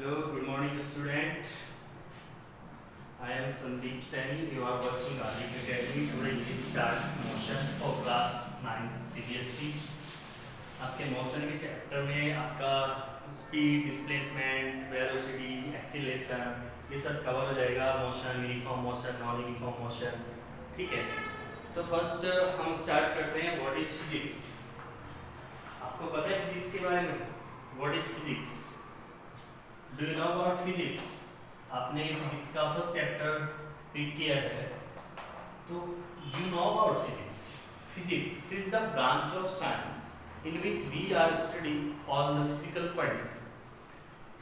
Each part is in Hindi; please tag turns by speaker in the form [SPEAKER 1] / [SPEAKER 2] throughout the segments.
[SPEAKER 1] Hello, good morning, student. I am Sandeep Saini. You are watching Ardik Academy. Today we start motion for class 9 CBSE. आपके मोशन के चैप्टर में आपका स्पीड, डिस्प्लेसमेंट, वेलोसिटी, एक्सीलरेशन ये सब कवर हो जाएगा. Motion, uniform motion, non uniform motion. ठीक है, तो फर्स्ट हम स्टार्ट करते हैं. What is physics? आपको पता है फिजिक्स के बारे में? What is physics? Do you know about physics? आपने फिजिक्स का फर्स्ट चैप्टर पिक किया है, तो you know about physics. Physics is the branch of science in which we are studying all the physical quantity.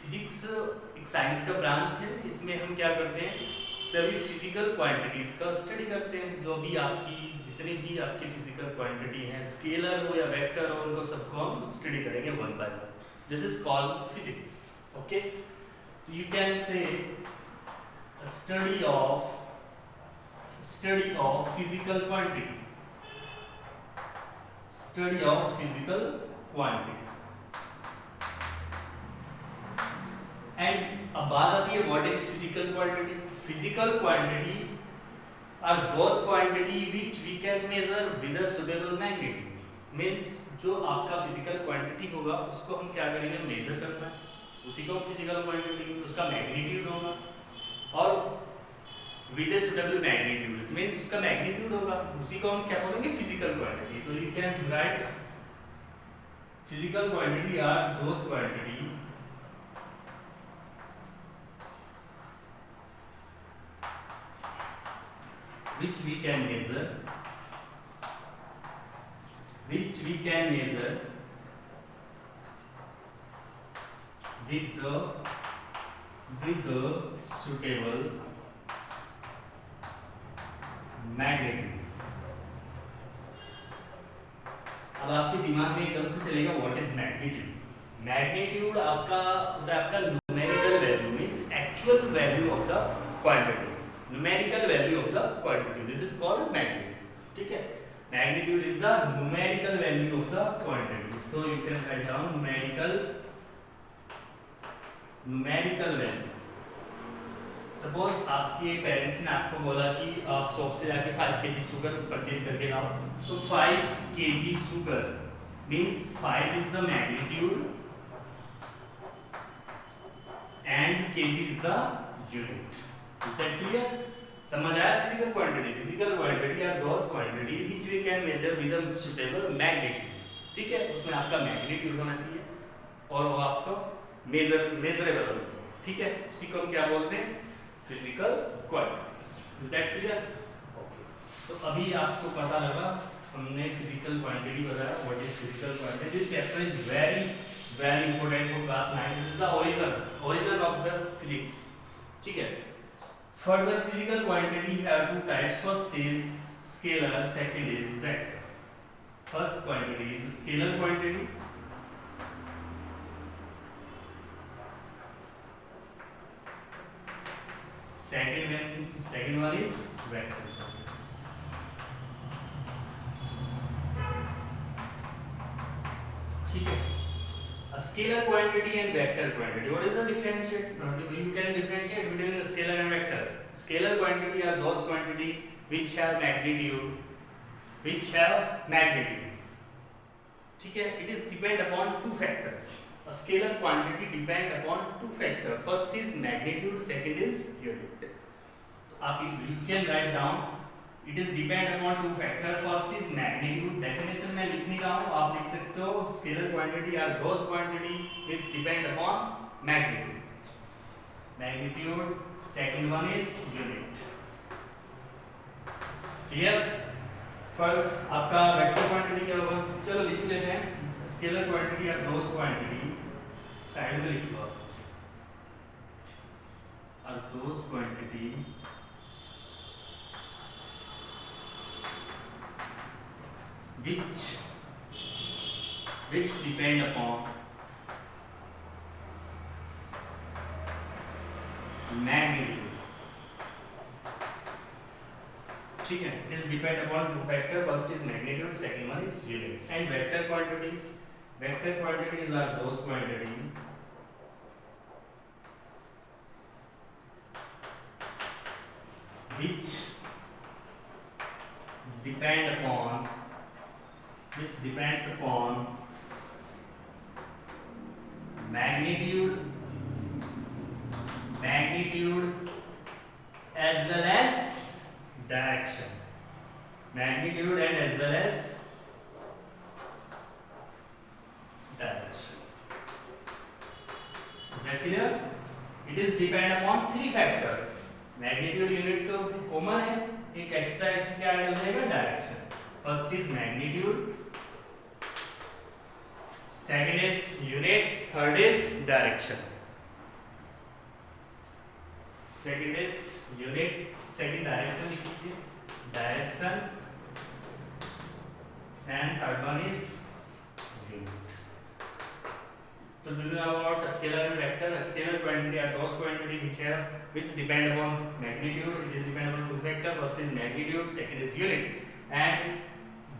[SPEAKER 1] Physics एक साइंस का ब्रांच है. इसमें हम क्या करते हैं? सभी फिजिकल क्वांटिटीज का स्टडी करते हैं. जो भी आपकी जितनी भी आपकी फिजिकल क्वांटिटी हैं, स्केलर हो या वेक्टर हो, उनको सबको हम स्टडी करेंगे one by one. This is called physics. Okay, so you can say a study of physical quantity. Study of physical quantity. And अब बात आती है what is physical quantity. Physical quantity are those quantity which we can measure with a suitable magnitude. Means जो आपका physical quantity होगा उसको हम क्या करेंगे? मेजर करना है. उसी को फिजिकल क्वांटिटी, उसका मैग्नीट्यूड होगा और with a suitable magnitude means उसका मैग्नीट्यूड होगा, उसी को हम क्या बोलेंगे? Physical quantity. तो you can write physical quantity are those quantity which we can measure with the suitable magnitude. अब आपके दिमाग में एकदम से चलेगा व्हाट इज मैग्नीट्यूड. मैग्नीट्यूड आपका होता है आपका numerical value means actual value of the quantity. Numerical value of the quantity, this is called magnitude. ठीक है, magnitude is the numerical value of the quantity. So you can write down numerical value. Suppose आपके पेरेंट्स ने आपको बोला कि आप शॉप से जाके 5 kg शुगर परचेज करके लाओ, तो 5 kg sugar means 5 is the magnitude and kg is the unit. Is that clear? समझ आया? Physical quantity. Physical quantity are those quantity which we can measure with a suitable magnitude. ठीक है, उसमें आपका मैग्नीट्यूड होना चाहिए और वो आपको मेजरेबल होना चाहिए. ठीक है, उसी को हम क्या बोलते हैं? Physical quantities. Is that clear? Okay, तो अभी आपको पता लगा, हमने फिजिकल क्वांटिटी बताया. What is physical quantity? This chapter is very important for class 9. This is the origin of the physics. ठीक है, further physical quantity have two types. First is scalar, second is vector. First quantity is scalar quantity. Second one is vector. ठीक है, a scalar quantity and vector quantity. What is the differentiate? You can differentiate between the scalar and vector. Scalar quantity are those quantity which have magnitude. ठीक है, it is depend upon two factors. A scalar quantity depend upon two factors. First is magnitude, second is unit. तो आप you can write down it is depend upon two factors. First is magnitude. Definition में लिखने का हूँ, आप लिख सकते हो scalar quantity are those quantity which depend upon magnitude. Second one is unit. Clear? फिर आपका वेक्टर क्वांटिटी क्या होगा? चलो लिख लेते हैं. Scalar quantity are those quantity, side में लिखो, are those quantity which depend upon magnitude. ठीक है, it is depend upon two factor. First is magnitude, second one is unit. And vector quantities are those quantity which depends upon magnitude as well as direction. Magnitude and as well as direction. Is that clear? It is depend upon three factors. Magnitude unit तो कॉमन है, एक एक्स्ट्रा इसमें क्या ऐड हो जाएगा, direction. First is magnitude, second is unit, third is direction. Second is unit, second direction लिख लीजिए, direction, and third one is unit. So do you know about a scalar and vector? A scalar quantity are those quantity which depend upon magnitude. It is depend upon two factors. First is magnitude, second is unit. And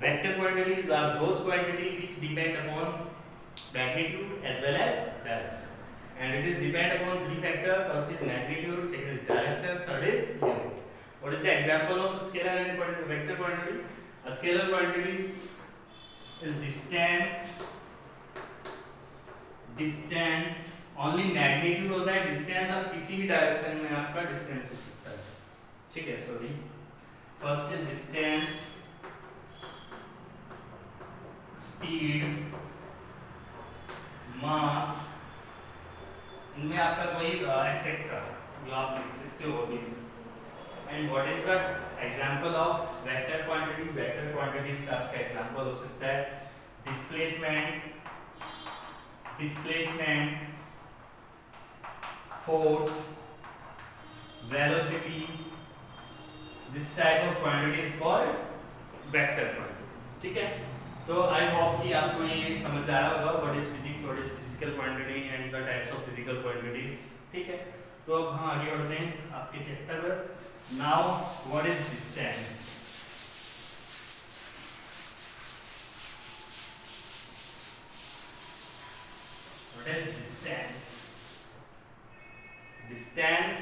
[SPEAKER 1] vector quantities are those quantity which depend upon magnitude as well as direction. And it is depend upon three factors. First is magnitude, second is direction, third is unit. What is the example of a scalar and vector quantity? A scalar quantity is distance, only magnitude होता है, distance आप किसी भी डायरेक्शन में आपका distance हो सकता है. ठीक है, sorry. First is distance, speed, mass, इनमें आपका कोई एक्सेट्रा जो आप लिख सकते हो वो भी लिख सकते हो. And what is the example of vector quantity? Vector quantities का आपका एग्जांपल हो सकता है displacement, force, velocity. This type of quantity is called vector quantities. ठीक है, तो आई होप कि आपको ये समझ आया होगा what is physics, what is physical quantity and the types of physical quantities. ठीक है, तो अब हम आगे बढ़ते हैं आपके चैप्टर पर. Now what is distance? What is distance? Distance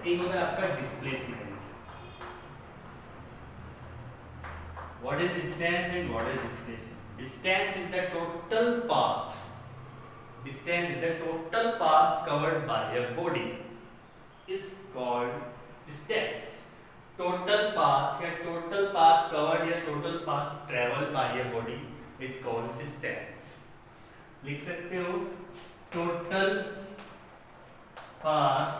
[SPEAKER 1] एक होता है आपका displacement. What is distance and what is displacement? Distance is the total path. Distance is the total path covered by a body is called distance. Total path या total path covered या total path traveled by a body is called distance. लिख सकते हो total path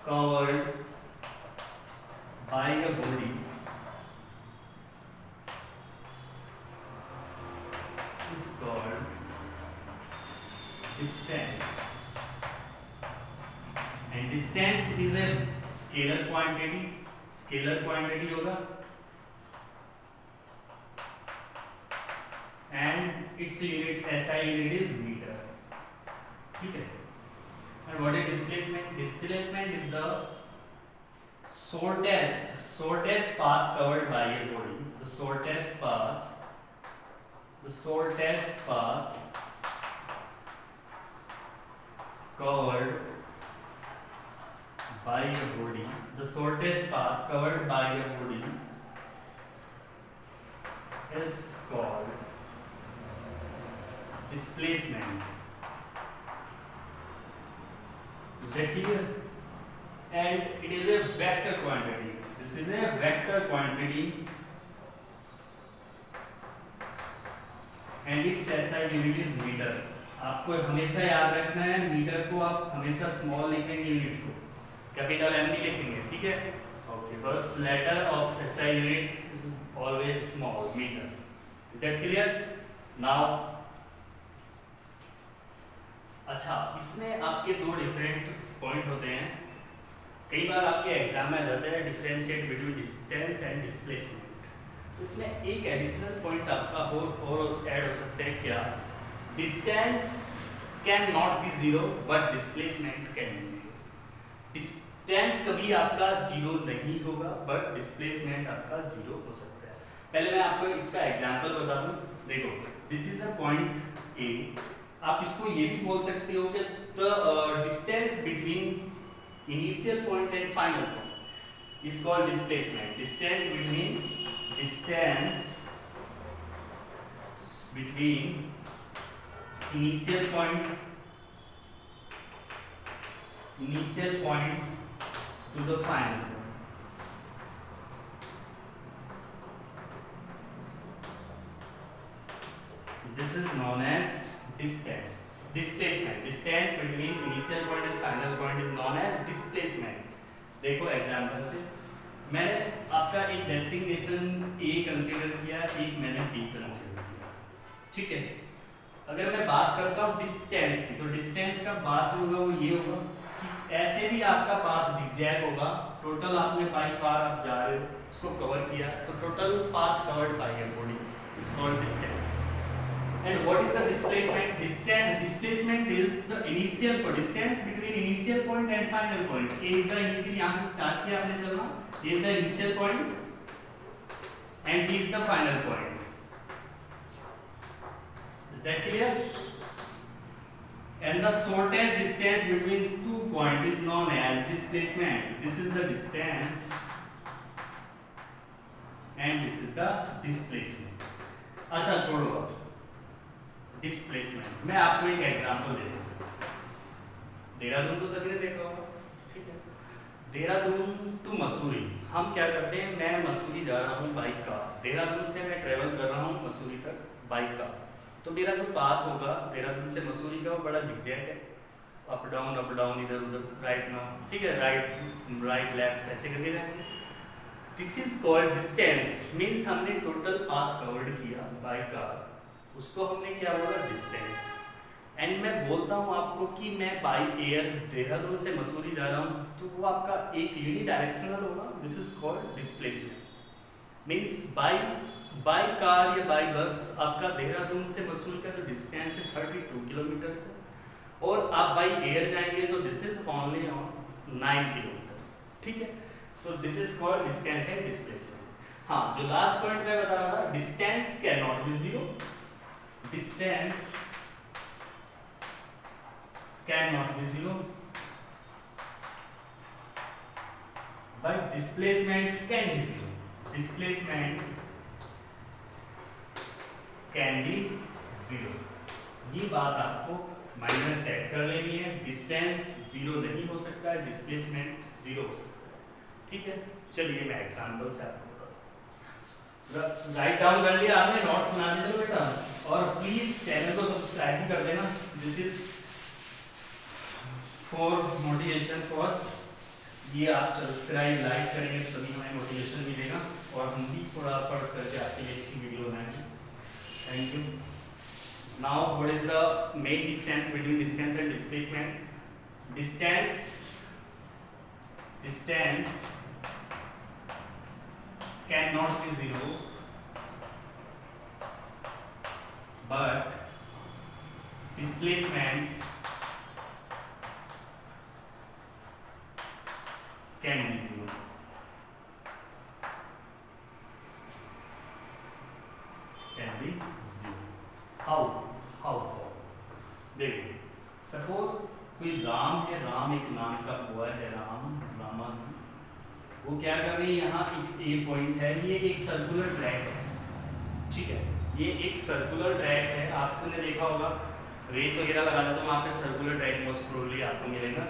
[SPEAKER 1] covered by a body is called distance. And distance is a scalar quantity. Scalar quantity होगा and its unit SI unit is meter. ठीक है. And what is displacement? Displacement is the shortest path covered by a body. The shortest path covered by a body. The shortest path covered by a body is called displacement. Is that clear? And it is a vector quantity. This is a vector quantity and its SI unit is meter. आपको हमेशा याद रखना है, मीटर को आप हमेशा स्मॉल लिखेंगे, यूनिट को कैपिटल M नहीं लिखेंगे. ठीक है, okay. First letter of SI unit is always small, metre. Is that clear? Now अच्छा, इसमें आपके दो डिफरेंट पॉइंट होते हैं. कई बार आपके एग्जाम में आ जाता है differentiate between distance and displacement. तो इसमें एक एडिशनल पॉइंट आपका और ऐड हो सकता है. क्या? Distance can not be zero but displacement can be zero. Distance कभी आपका जीरो नहीं होगा बट डिस्प्लेसमेंट आपका जीरो हो सकता है. पहले मैं आपको इसका एग्जांपल बता दूं. देखो, this is a point A आप इसको ये भी बोल सकते हो कि the distance between initial point and final point is called displacement. Distance between initial point to the final point. This is known as displacement. Distance between initial point and final point is known as displacement. देखो एग्जांपल से मैंने आपका एक डेस्टिनेशन ए कंसीडर किया, एक मैंने बी कंसीडर किया, ठीक है. अगर मैं बात करता हूँ डिस्टेंस की, तो डिस्टेंस का बात जो होगा वो ये होगा कि ऐसे भी आपका पाथ जिगजैग होगा. टोटल आपने बाई कार आप जा रहे हो, उसको कवर किया, तो total path covered by your body is called distance. And what is the displacement? Displacement is the initial distance between initial point and final point. A is the initial, यहाँ से start किया आपने चलना, A is the initial point and B is the final point. Is that clear? And the shortest distance between two points is known as displacement. This is the distance and this is the displacement. अच्छा छोड़ो डिस्प्लेसमेंट. मैं आपको एक एग्जांपल देता हूँ. देहरादून तो सभी ने देखा होगा, ठीक है. देहरादून टू मसूरी हम क्या करते हैं, मैं मसूरी जा रहा हूँ बाइक का, देहरादून से मैं ट्रेवल कर रहा हूँ मसूरी तक बाइक का. तो मेरा जो पाथ होगा देहरादून से मसूरी का वो बड़ा झिकझैक है, अप डाउन इधर उधर, राइट नाउ, ठीक है, राइट लेफ्ट ऐसे करके जाएंगे. This is called distance. Means हमने टोटल पाथ कवर्ड किया बाइक का, उसको हमने क्या बोला, डिस्टेंस. एंड मैं बोलता हूँ आपको कि मैं बाई एयर देहरादून से मसूरी जा रहा हूँ, तो वो आपका एक यूनिडायरेक्शनल होगा. This is called displacement. Means by car या बाई बस आपका देहरादून से मसूरी का जो डिस्टेंस है 32 किलोमीटर है, और आप बाई एयर जाएंगे तो this is only on 9 kilometre, ठीक है. So this is called distance and displacement. हाँ, जो लास्ट पॉइंट मैं बता रहा था, distance can not be zero. Distance cannot be zero, but displacement can be zero. Displacement can be zero. ये बात आपको माइंड में सेट कर लेनी है. डिस्टेंस जीरो नहीं हो सकता है, डिस्प्लेसमेंट जीरो हो सकता है, ठीक है. चलिए मैं एग्जांपल से आपको राइट डाउन कर लिया आपने, नोट्स बना लीजिए बेटा, और प्लीज चैनल को सब्सक्राइब भी कर देना. This is for motivation cause. ये आप सब्सक्राइब लाइक करेंगे तभी हमें मोटिवेशन मिलेगा और हम भी थोड़ा पढ़ करके आपके लिए अच्छी वीडियो बनाएंगे. Thank you. Now what is the main difference between distance and displacement? Distance cannot be zero, but displacement can be zero. Can be zero. How? देखो, सपोज कोई राम है, राम एक नाम का हुआ है, रामा जी, वो क्या कर रही है, यहाँ एक ए पॉइंट है, ये एक सर्कुलर ट्रैक है, ठीक है. ये एक सर्कुलर ट्रैक है. आपने देखा होगा रेस वगैरह लगाते तो वहाँ पे सर्कुलर ट्रैक मोस्ट प्रोबेबली आपको मिलेगा.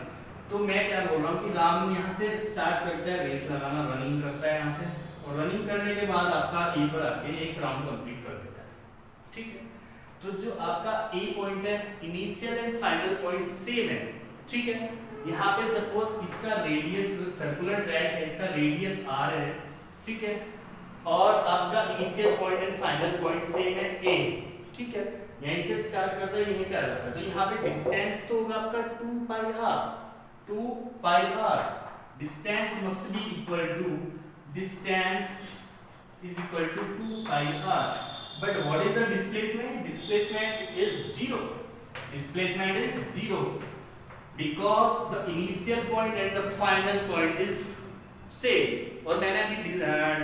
[SPEAKER 1] तो मैं क्या बोल रहा हूँ कि राम यहाँ से स्टार्ट करता है रेस लगाना, रनिंग करता है यहाँ से, और रनिंग करने के बाद आपका ए पर आके एक राउंड कंप्लीट कर देता है, ठीक है. तो जो आपका ए पॉइंट है, initial and final point same है, ठीक है. यहाँ पे सपोज इसका रेडियस, सर्कुलर ट्रैक है, इसका रेडियस r है, ठीक है, और आपका initial point and final point same है a, ठीक है. यहीं से स्टार्ट करता है, यहीं पे आ जाता है. तो यहाँ पे डिस्टेंस तो होगा आपका 2 pi r. Distance must be equal to, distance is equal to 2 pi r. But what is the displacement? Displacement is zero. Displacement is zero because the initial point and the final point is same. और मैंने अभी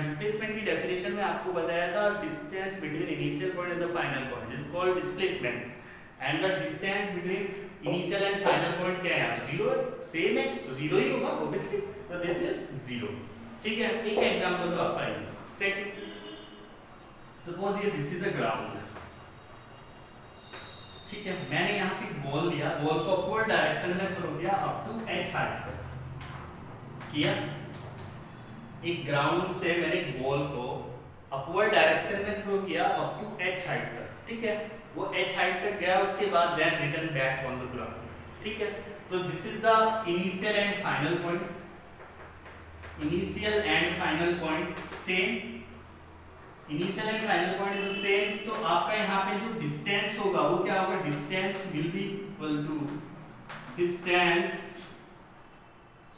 [SPEAKER 1] डिस्प्लेसमेंट की डेफिनेशन में आपको बताया था, distance between initial point and the final point is called displacement. And the distance between initial and final point क्या है यहाँ पे, जीरो है, सेम है तो जीरो ही होगा ऑब्वियसली, तो दिस इज जीरो। ठीक है, एक एग्जांपल तो आपका ये। सेकंड, सपोज ये दिस इज अ ग्राउंड, ठीक है, मैंने यहाँ से बॉल लिया, बॉल को अपवर्ड डायरेक्शन में थ्रो किया अप टू h हाइट तक किया। एक ग्राउंड से मैंने एक बॉल को अपवर्ड डायरेक्शन में थ्रो किया अप टू h हाइट तक, ठीक है, वो h हाइट तक गया, उसके बाद then return back on the ground, ठीक है। तो this is the initial and final point, initial and final point same, initial and final point is same, तो आपका यहाँ पे जो डिस्टेंस होगा वो क्या होगा, distance will be equal to, distance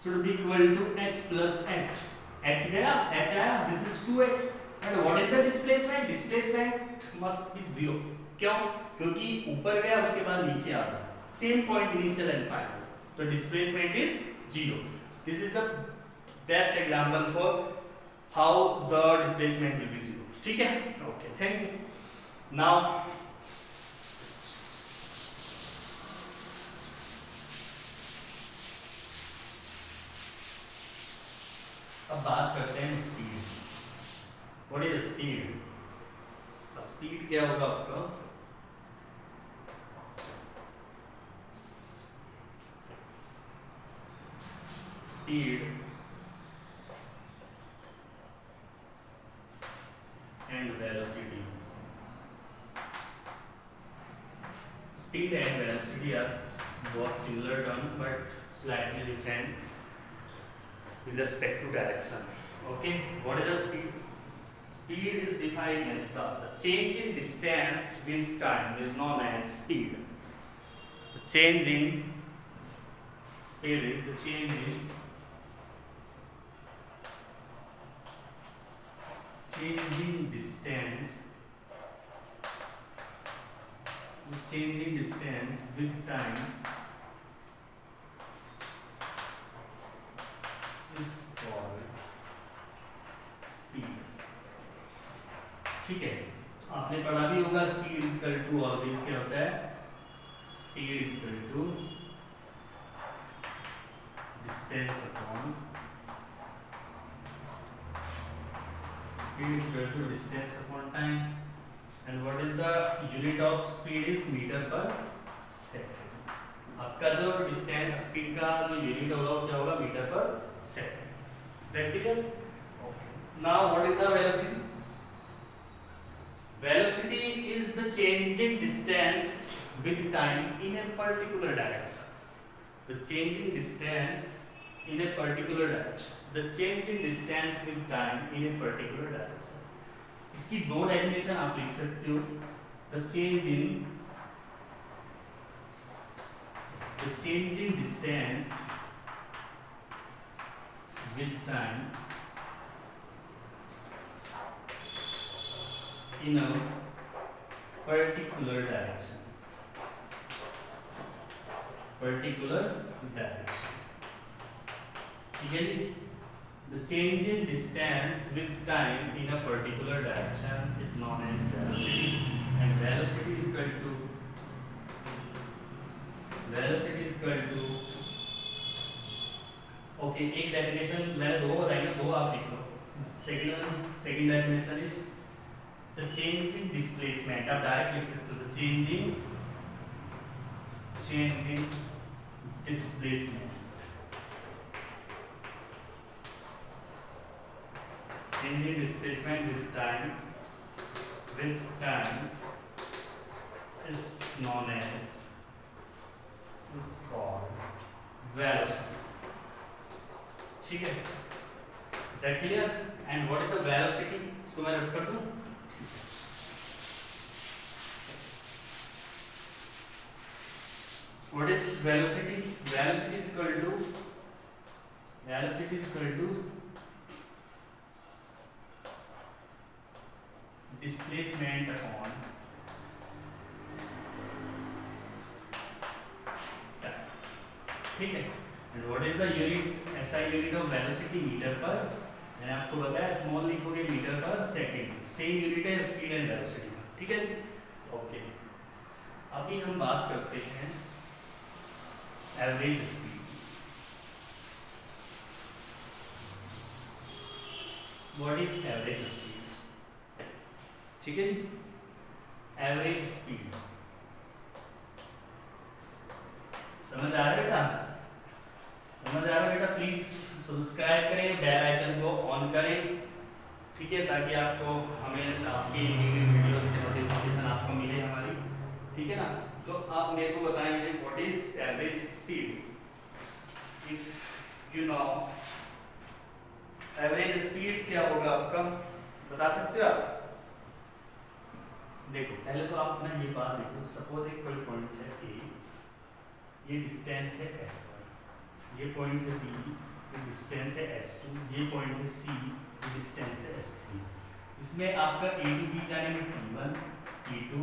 [SPEAKER 1] should be equal to h plus h, h गया, h आया, this is 2h, and what is the displacement, displacement must be 0, क्यों, क्योंकि ऊपर गया उसके बाद नीचे आ गया, same point initial and final, तो displacement is 0। This is the best example for how the displacement will be 0, ठीक है, ओके, थैंक यू। नाउ अब बात करते हैं speed. What is speed, speed क्या होगा आपका, speed and velocity, speed and velocity are both similar term but slightly different with respect to direction. Okay, what is the speed? Speed is defined as the change in distance with time is known as speed. The change in speed is the change in distance, the changing distance with time is called speed. ठीक है, आपने पढ़ा भी होगा speed is equal to always क्या होता है, speed is equal to distance upon, speed is equal to distance upon time, and what is the unit of speed is meter per second. आपका जो डिस्टेंस स्पीड का जो यूनिट होगा वो क्या होगा, metre per second. Is that clear? Okay, now what is the velocity? Velocity is the changing distance with time in a particular direction. The changing distance in a particular direction, the change in distance with time in a particular direction. इसकी दो डेफिनेशन आप लिख सकते हो, the change in distance with time in a particular direction, ठीक है जी। The change in distance with time in a particular direction is known as velocity, and velocity is equal to okay, एक डेफिनेशन मैंने दो बताई, दो आप लिख लो। Second definition is the change in displacement, आप डायरेक्ट लिख सकते हो, the change in displacement, changing displacement with time is known as, is called velocity, ठीक है, is that clear? And what is the velocity? इसको मैं रट कर दूं, what is velocity? Velocity is equal to displacement upon time, ठीक है। And what is the unit, SI unit of velocity, metre per, मैंने आपको बताया स्मॉल लिखोगे metre per second, same unit है स्पीड एंड वेलोसिटी, ठीक है जी, ओके। अभी हम बात करते हैं average speed. What is average speed? ठीक है जी, एवरेज स्पीड समझ आ रहा है बेटा? समझ आ रहा है बेटा? प्लीज सब्सक्राइब करें, बेल आइकन को ऑन करें, ठीक है, ताकि आपको हमें आपकी वीडियोस के नोटिफिकेशन आपको मिले हमारी, ठीक है ना। तो आप मेरे को बताएंगे what is average speed. If you know average speed क्या होगा आपका, बता सकते हो आप? देखो पहले तो आप ना ये बात देखो, सपोज एक कोई पॉइंट है कि ये डिस्टेंस है S1, ये पॉइंट है B, ये डिस्टेंस है S2, ये पॉइंट है C, ये डिस्टेंस है S3। इसमें आपका A to B जाने में T1, T2,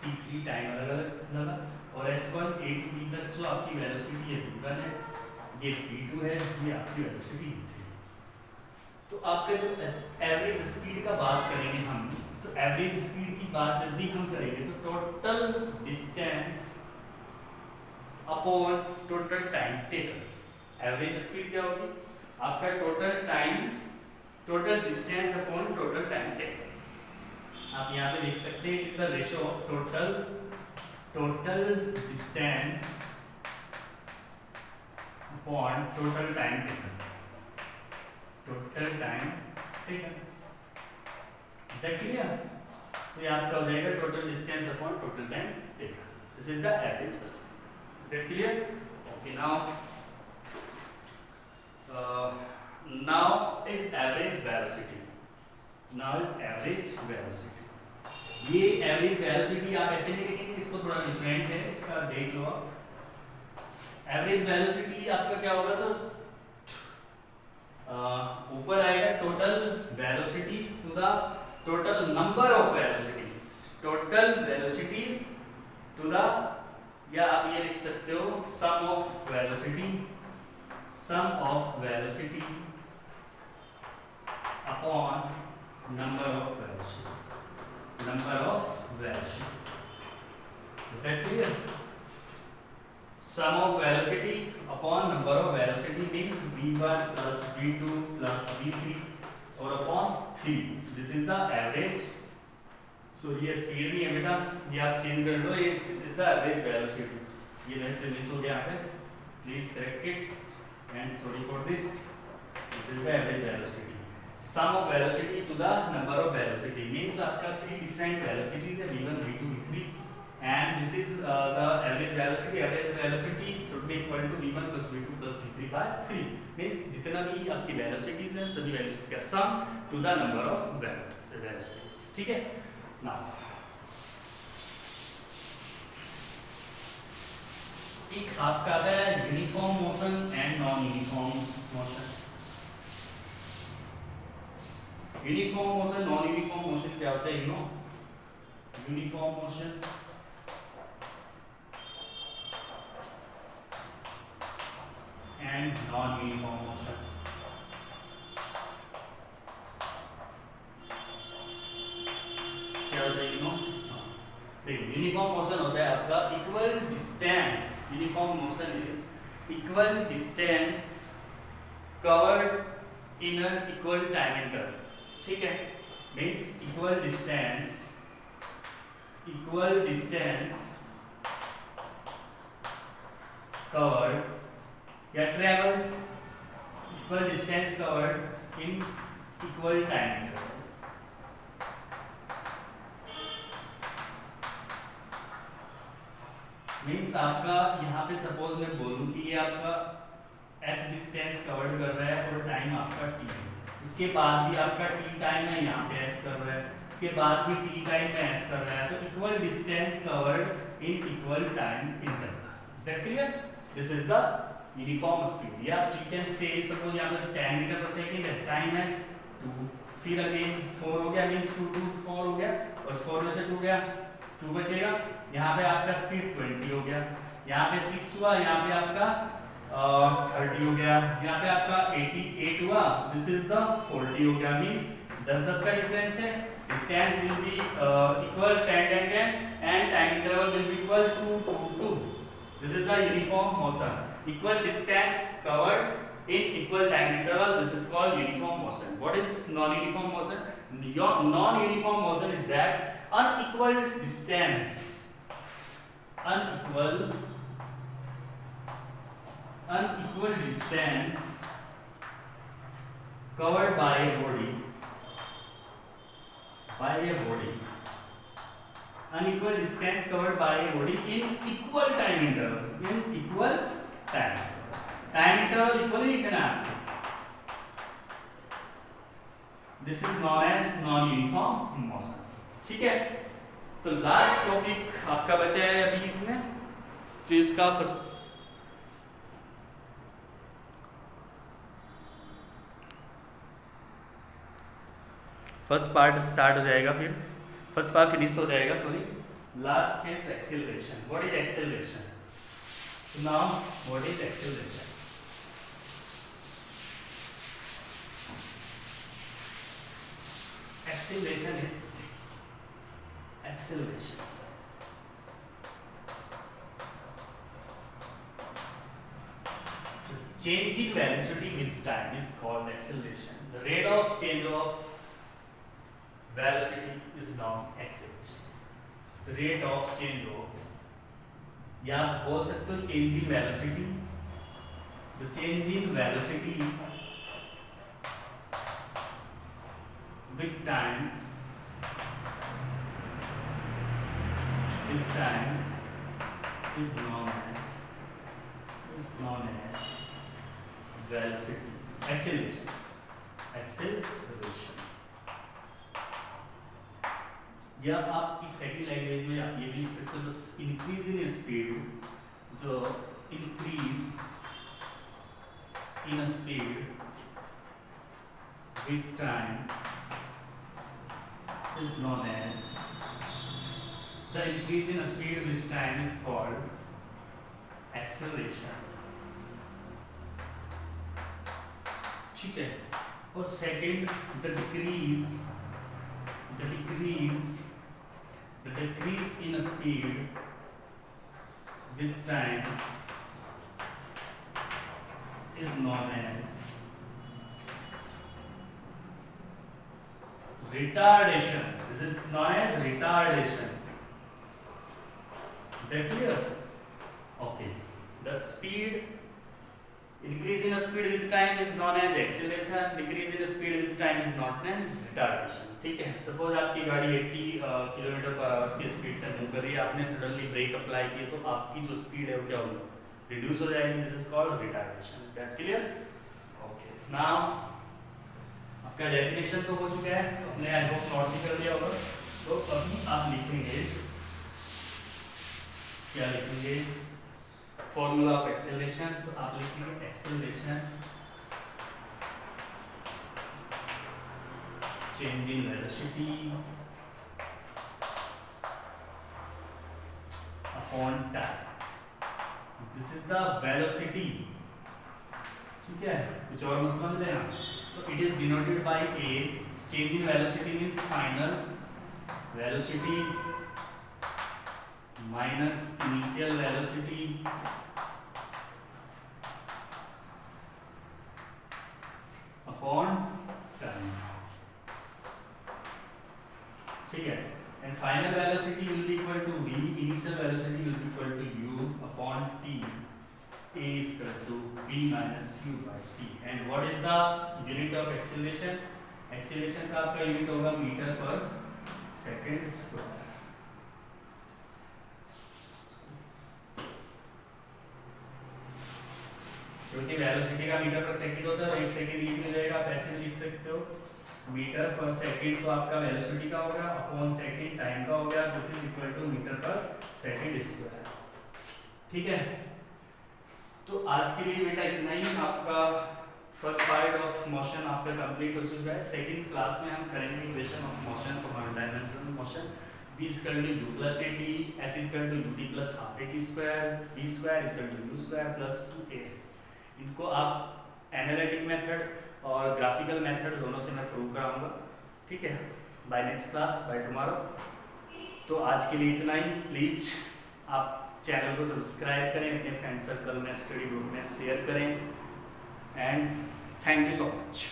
[SPEAKER 1] T3 टाइम अलग अलग लगा, और S1 A to B तक जो आपकी वेलोसिटी है V1 है, ये V2 है, ये आपकी वेलोसिटी V3। तो आपका जो एवरेज स्पीड का बात करेंगे हम, तो एवरेज स्पीड की बात जब भी हम करेंगे तो total distance upon total time taken. Average speed क्या होगी? आपका total time, total distance upon total time taken. आप यहाँ पे लिख सकते हैं is the ratio of total distance upon total time taken. Total time taken, is that clear? तो ये आपका हो जाएगा total distance upon total time taken. This is the average speed. Is that clear? Okay, now is average velocity. Now is average velocity. ये average velocity आप ऐसे नहीं लिखेंगे, इसको थोड़ा डिफरेंट है, इसका देख लो आप। average velocity आपका क्या होगा, तो ऊपर आएगा total velocity to the total number of velocities, total velocities to the, या आप ये लिख सकते हो sum of velocity, sum of velocity upon number of velocity, number of velocity. Is that clear? Sum of velocity upon number of velocity means v1 plus v2 plus v3 और upon 3। This is the average. So ये स्पीड नहीं है बेटा, ये आप चेंज कर लो, ये this is the average velocity. ये वैसे मिस हो गया है, please correct it and sorry for this. This is the average velocity, sum of velocity to the number of velocity means आपका 3 डिफरेंट वेलोसिटीज है, v1 v2 v3, and this is the average velocity. Average velocity should be equal to v1 plus v2 plus v3 by 3 means जितना भी आपकी वेलोसिटीज हैं सभी वेलोसिटीज का sum to the number of velocities, ठीक है। नाउ एक आपका आता है uniform motion and non uniform motion. Uniform motion, non uniform motion क्या होता है? You know, uniform motion and non-uniform motion. क्या होता है? देखो यूनिफॉर्म मोशन होता है आपका equal distance. Uniform motion is equal distance covered in a equal time interval, ठीक है। मींस इक्वल डिस्टेंस कवर्ड या travel, equal distance covered in equal time interval. Means आपका यहाँ पे सपोज मैं बोलूँ कि ये आपका s डिस्टेंस कवर्ड कर रहा है और टाइम आपका t है, उसके बाद भी आपका t टाइम है, यहाँ पे s कर रहा है, उसके बाद भी t टाइम में s कर रहा है, तो equal distance covered in equal time interval. Is that clear? This is the uniform speed. या यू कैन से सपोज यहाँ पे 10 मीटर पर सेकंड है, टाइम है 2, फिर अगेन 4 हो गया, मींस 2 2 4 हो गया, और 4 में से 2 गया, 2 बचेगा। यहाँ पे आपका स्पीड 20 हो गया, यहाँ पे 6 हुआ, यहाँ पे आपका 30 हो गया, यहाँ पे आपका 88 हुआ, दिस इज द 40 हो गया। मींस 10 10 का डिफरेंस है, distance will be equal 10 10 10 and time interval will be equal to 2 2. This is the uniform motion. Equal distance covered in equal time interval, this is called uniform motion. What is non-uniform motion? Your non-uniform motion is that unequal distance covered by a body unequal distance covered by a body in equal time interval time interval equally लिखना है. This is known as non-uniform motion. ठीक है, तो लास्ट टॉपिक आपका बचा है अभी इसमें. तो इसका फर्स्ट पार्ट स्टार्ट हो जाएगा, फिर फर्स्ट पार्ट फिनिश हो जाएगा. Sorry, last is acceleration. What is acceleration? Now what is acceleration? Acceleration is acceleration. Changing velocity with time is called acceleration. The rate of change of velocity is known acceleration. The rate of change of, या आप बोल सकते हो change in velocity. The change in velocity with time is known as velocity acceleration. या आप एक सेकंड लैंग्वेज में आप ये भी लिख सकते हो, इंक्रीज इन स्पीड, जो increase in speed with time is known as, the increase in speed with time is called acceleration. ठीक है. और second, the decrease in speed with time is known as retardation. This is known as retardation. Is that clear? Okay. The speed, increase in speed with time is known as acceleration. Decrease in speed with time is known as retardation. ठीक है. सपोज आपकी गाड़ी 80 किलोमीटर पर आवर की स्पीड से मूव कर रही है, आपने सडनली ब्रेक अप्लाई किए तो आपकी जो स्पीड है वो क्या होगी? रिड्यूस हो जाएगी. This is called retardation. Is that clear? Okay. Now आपका डेफिनेशन तो हो चुका है, तो हमने आई होप नोट भी कर लिया होगा. तो अभी आप लिखेंगे, क्या लिखेंगे? Formula of acceleration. तो आप लिखेंगे acceleration change in velocity upon time. This is the velocity. ठीक है, कुछ और मत समझ लेना. तो it is denoted by A. Change in velocity means final velocity minus initial velocity upon time. ठीक है. And final velocity will be equal to V. Initial velocity will be equal to U upon T. A is equal to V minus U by T. And what is the unit of acceleration? Acceleration का आपका यूनिट होगा मीटर पर सेकेंड स्क्वायर. क्योंकि वेलोसिटी का मीटर पर सेकंड होता है तो 1 सेकंड ये हो जाएगा. आप ऐसे लिख सकते हो मीटर पर सेकंड तो आपका वेलोसिटी का हो गया अपॉन सेकंड टाइम का हो गया. This is equal to metre per second square. ठीक है. तो आज के लिए बेटा इतना ही. आपका फर्स्ट पार्ट ऑफ मोशन आपका कंप्लीट हो चुका है. सेकंड क्लास में हम करेंगे equation of motion for one dimensional motion. v is equal to u plus at, s is equal to ut plus half at square, v square is equal to u square plus 2as. इनको आप एनालिटिक मेथड और ग्राफिकल मेथड दोनों से मैं प्रूव कराऊंगा. ठीक है. Bye next class, bye tomorrow. तो आज के लिए इतना ही। प्लीज़ आप चैनल को सब्सक्राइब करें, अपने फ्रेंड सर्कल में, स्टडी ग्रुप में शेयर करें, and thank you so much.